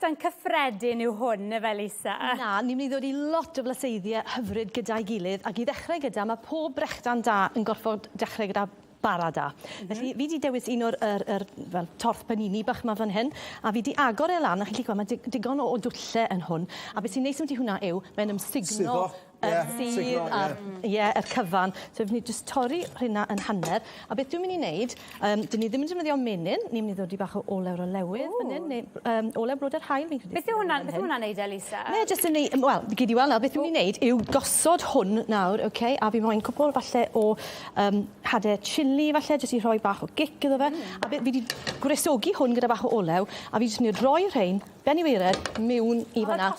brechdan cyffredin yw hwn, efo Lisa? Na, ni'n mynd i ddod i lot o blaseiddiau hyfryd gyda'i gilydd, ac i ddechrau gyda, mae pob brechdan da yn gorfod dechrau gyda bara da. Felly, fi wedi dewis un o'r torth panini bach yma fan hyn, a fi wedi agor e lan, a chi'n gweld, mae digon o dwlle yn hwn. A beth sy'n neis am ti hwnna yw, mae'n ymsigno sydd a'r cyfan. So, fi'n just torri hynna yn hanner. A beth dwi'n mynd i wneud, dyn ni ddim yn defnyddio menyn, ni'n mynd i ddod i bach o olew o lewydd fan hyn, neu olew blodau'r hael. Beth yw hwnna'n neud, Elisa? Ne, jyst yn neud, wel, gyd i weld nawr, beth dwi'n mynd i wneud yw gosod hwn nawr, a fi moyn cwpl falle o hadau tsili falle, jyst i rhoi bach o gic iddo fe. A fi wedi gwresogi hwn gyda bach o olew, a fi jyst yn rhoi rhain, ben i weired, mewn i fanna.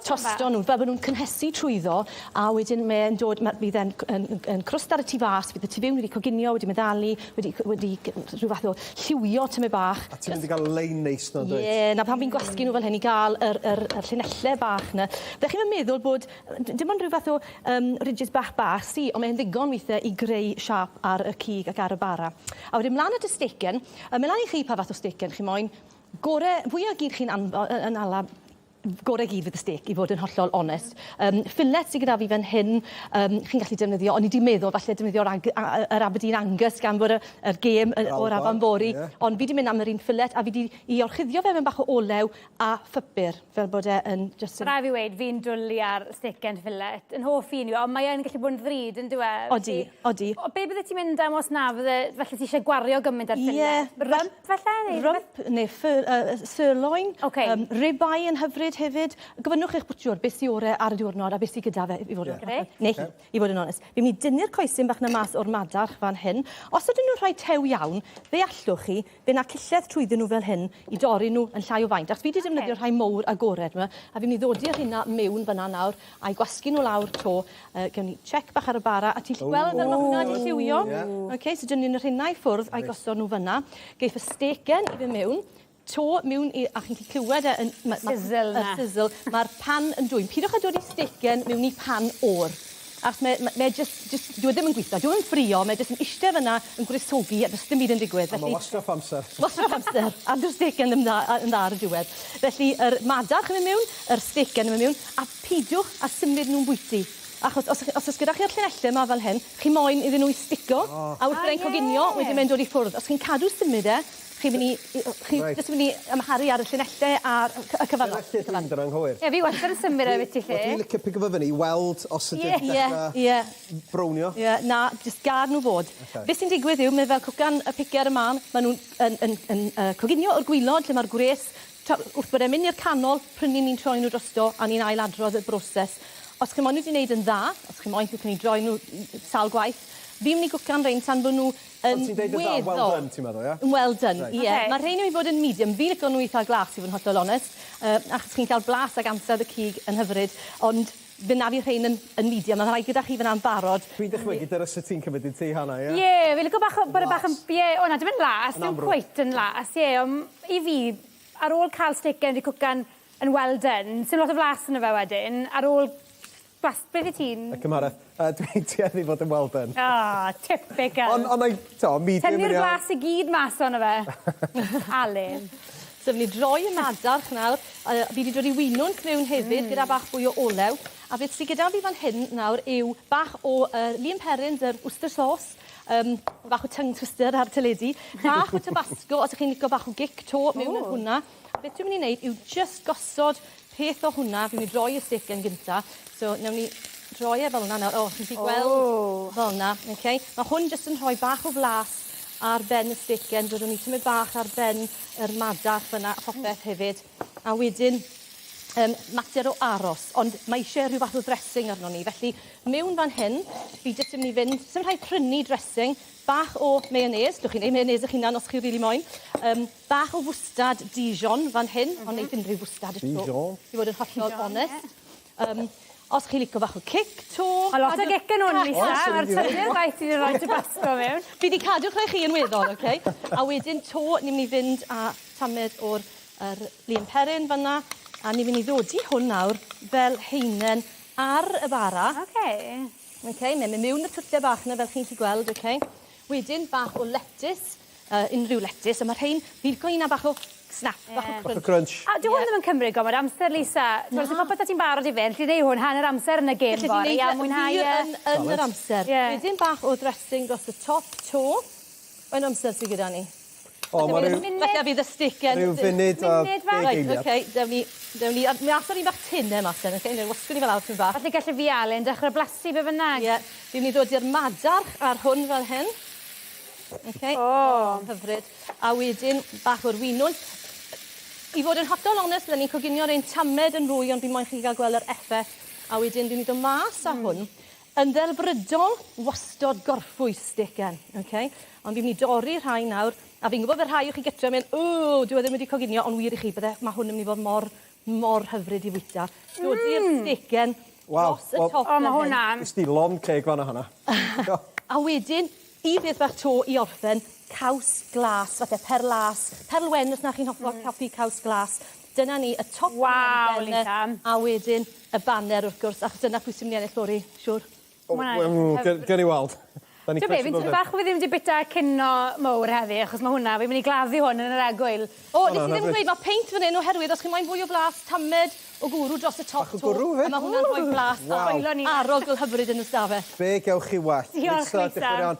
Tosto nhw, fel bod nhw'n cynhesu trwyddo, a wedyn mae'n dod, bydd yn crwst ar y tu fas, bydd y tu fewn wedi coginio, wedi meddalu, wedi rhyw fath o lliwio tyme bach. A ti'n mynd i gael lein neis nhw'n dweud? Ie, na pan fi'n gwasgu nhw fel hyn i gael yr llinellau bach yna. Fe chi'n meddwl bod, dim ond rhyw fath o ridges bach, ond mae'n ddigon weithiau i greu siap ar y cig ac ar y bara. A wedyn mlaen at y Stecen, mlaen i chi pa fath o Stecen, chi'n moyn, fwy o gyd chi'n ala gore gyd fydd y Stêc, i fod yn hollol onest. Fflecs sydd gyda fi fan hyn, chi'n gallu defnyddio, ond i di meddwl falle defnyddio'r Aberdeen Angus gan bod yr gêm o'r Afanfori, ond fi di mynd am yr un fflet, a fi di i orchuddio fe mewn bach o olew a ffypur, fel bod e'n just... Rai fi weid, fi'n dwlu ar Stecen fflet, yn hoff un yw, ond mae e'n gallu bod yn ddrud, yn dweud? Odi. Be bydde ti'n mynd am os na, falle ti eisiau gwario gymaint ar fflet? Rump falle? Rump, neu sirloin, ribeye yn hyfryd hefyd. Gofynnwch eich bwtiwr beth sy'n ore ar y diwrnod a beth sy'n gyda fe i fod yn onest. Fi'n mynd i dynnu'r coesyn bach na mas o'r Madarch fan hyn. Os ydyn nhw'n rhoi tew iawn, fe allwch chi, fe na cilledd trwyddyn nhw fel hyn i dorri nhw yn llai o faint. Ac fi wedi defnyddio rhai mowr agored yma, a fi'n mynd i ddodi ar hynna mewn fyna nawr, a'i gwasgu nhw lawr to. Gewn ni check bach ar y bara, a ti'n gweld fel mae hwnna wedi lliwio. So dyn ni'n hynna i ffwrdd a'i gosod nhw fyna. Geith y Stecen i fe mewn. To mewn i, a chi'n clywed sizzle, mae'r pan yn dwym. Pidwch a dod i Stecen mewn i pan o'r. Ac mae dwi ddim yn gweithio, dwi'n ffrio, mae jyst yn eistedd fyna yn gwresogi, a jyst dim byd yn digwydd. A mae wastraff amser. Wastraff amser, a dwi'n Stecen yn dda ar y diwedd. Felly, yr Madarch yn mynd mewn, yr Stecen yn mynd mewn, a pidwch a symud nhw'n bwyty. Achos os oes gyda chi'r llinellau yma fel hyn, chi moyn iddyn nhw i stico, a wrth rhaid coginio, wedyn mae'n dod i ffwrdd. Os chi'n cadw symud chi'n mynd i ymharu ar y llinellau a'r cyfannol. Llinellau dwi'n mynd yn anghywir. Ie, fi wastad yn symud o beth i chi. Dwi'n licio pigo fy fyny i weld os ydych dechrau brownio. Ie, na, jyst gad nhw fod. Beth sy'n digwydd yw, mae fel cwcan y pigiau ar y man, maen nhw'n coginio o'r gwylod lle mae'r gwres. Wrth bod e'n mynd i'r canol, prynu ni'n troi nhw drosto, a ni'n ailadrodd y broses. Os chi'n moyn nhw wedi gwneud yn dda, os chi'n moyn nhw droi nhw sal gwaith, fi'n mynd i gwcan rhain tan bod nhw yn weddol. Well done, ti'n meddwl, ie? Well done, ie. Mae rhain i fod yn medium. Fi'n licio nhw eitha glas, i fod yn hollol onest, achos chi'n cael blas ag amser y cig yn hyfryd, ond fe na fi rhain yn medium, a rhaid gyda chi fyna'n barod. Dwi'n dychmygu dyna sy'n ti'n cymryd i ti hana, ie? Ie, fi'n licio bod y bach yn... O na, dim yn las, dim cweit yn las, ie, ond i fi, ar ôl cael Stecen wedi cwcan yn well done, sy'n lot o flas yn y fe wedyn, ar ôl beth i ti'n? Y cymareth, dwi'n tueddu fod yn well done. Typical. Ond medium... Tynnu'r glas i gyd mas o'n y fe. Alun. So, fi'n droi y Madarch nawr. Fi wedi dod i wino'n cnewn hefyd gyda bach fwy o olew. A beth sydd gyda fi fan hyn nawr yw bach o lun perrin, yr Worcester sauce, bach o tongue twister ar teledu, bach o Tabasco, os ydych chi'n licio bach o gic to mewn yn hwnna. Beth dwi'n mynd i wneud yw just gosod peth o hwnna, fi'n mynd i droi y Stecen gynta. So, newn ni droi e fel yna nawr. Chi'n fi gweld fel yna. Mae hwn jyst yn rhoi bach o flas ar ben y Stecen. Byddwn ni tymud bach ar ben yr Madarch fyna, popeth hefyd. A wedyn, mater o aros. Ond mae eisiau rhyw fath o dressing arno ni. Felly, mewn fan hyn, fi jyst yn mynd i fynd. Sym rhaid prynu dressing. Bach o mayonnaise. Dwch chi'n ei mayonnaise eich hunan os chi'n rili moyn. Bach o mwstard dijon fan hyn. Ond neud unrhyw mwstard eto. Dijon. I fod yn hollol onest. Os chi'n licio bach o cic to... A lot o gic yn hwn, Lisa. Mae'r tydi'r gwaith i'n rhoi Tabasco mewn. Fi wedi cadw chreu chi yn weddol, oce? A wedyn to, ni'n mynd i fynd a tamed o'r lun perrin fanna. A ni'n mynd i ddodi hwn nawr fel heinen ar y bara. Oce, mae'n mewn y twlle bach yna fel chi'n chi gweld, oce? Wedyn bach o letys, unrhyw letys. A mae'r rhain, fi'n licio un bach o snap, bach o crunch. A dyw hwn ddim yn cymryd gormod amser, Lisa. Ti'n popeth ti'n barod i fe, ti'n neud hwn hanner amser yn y gêm bore, a mwynhau yn yr amser. Wedyn bach o dressing dros y top to. O'n amser sydd gyda ni. Falle fydd y Stecen. Rhyw funud a 10 eiliad. Oce, dewn ni... Mi athon ni bach tin mas, neu'n wasgu ni fel awr yn bach. Falle gallu fi Alun dechrau blasu be bynnag. Ie, fi'n ni dod i'r Madarch ar hwn fel hyn. Oce, hyfryd. A wedyn bach o'r winwn. I fod yn hollol onest, byddwn ni'n coginio'r ein tamed yn fwy, ond fi'n moyn chi gael gweld yr effaith. A wedyn, dwi'n ni dod mas a hwn. Yn ddelbrydol, wastod gorffwys Stecen. Ond fi'n ni dorri rhai nawr, a fi'n gwybod fe rhai o'ch chi gytre yn mynd, dwi ddim wedi coginio, ond wir i chi, bydde, mae hwn yn mynd i fod mor hyfryd i wyta. Dod i'r Stecen dros y top. O, mae hwnna. Ysdi lond ceg fanna hwnna. A wedyn, i beth bach to i orffen, caws glas, fatha perlas, perlwen os na chi'n hoffi caws glas. Dyna ni, y top Lisa. A wedyn y banner wrth gwrs, achos dyna pwy sy'n mynd i ennill lori, siwr. Gen i weld. Ti'n be, fi'n bach fi ddim wedi bita cynno mowr heddi, achos mae hwnna, fi'n mynd i gladdu hwn yn yr egwyl. O, nes i ddim dweud, mae peint fan hyn oherwydd, os chi'n moyn fwy o blas, tamed o gwrw dros y top to. A mae hwnna'n rhoi blas arogl hyfryd yn y stafell. Be gewch chi well? Diolch, Lisa.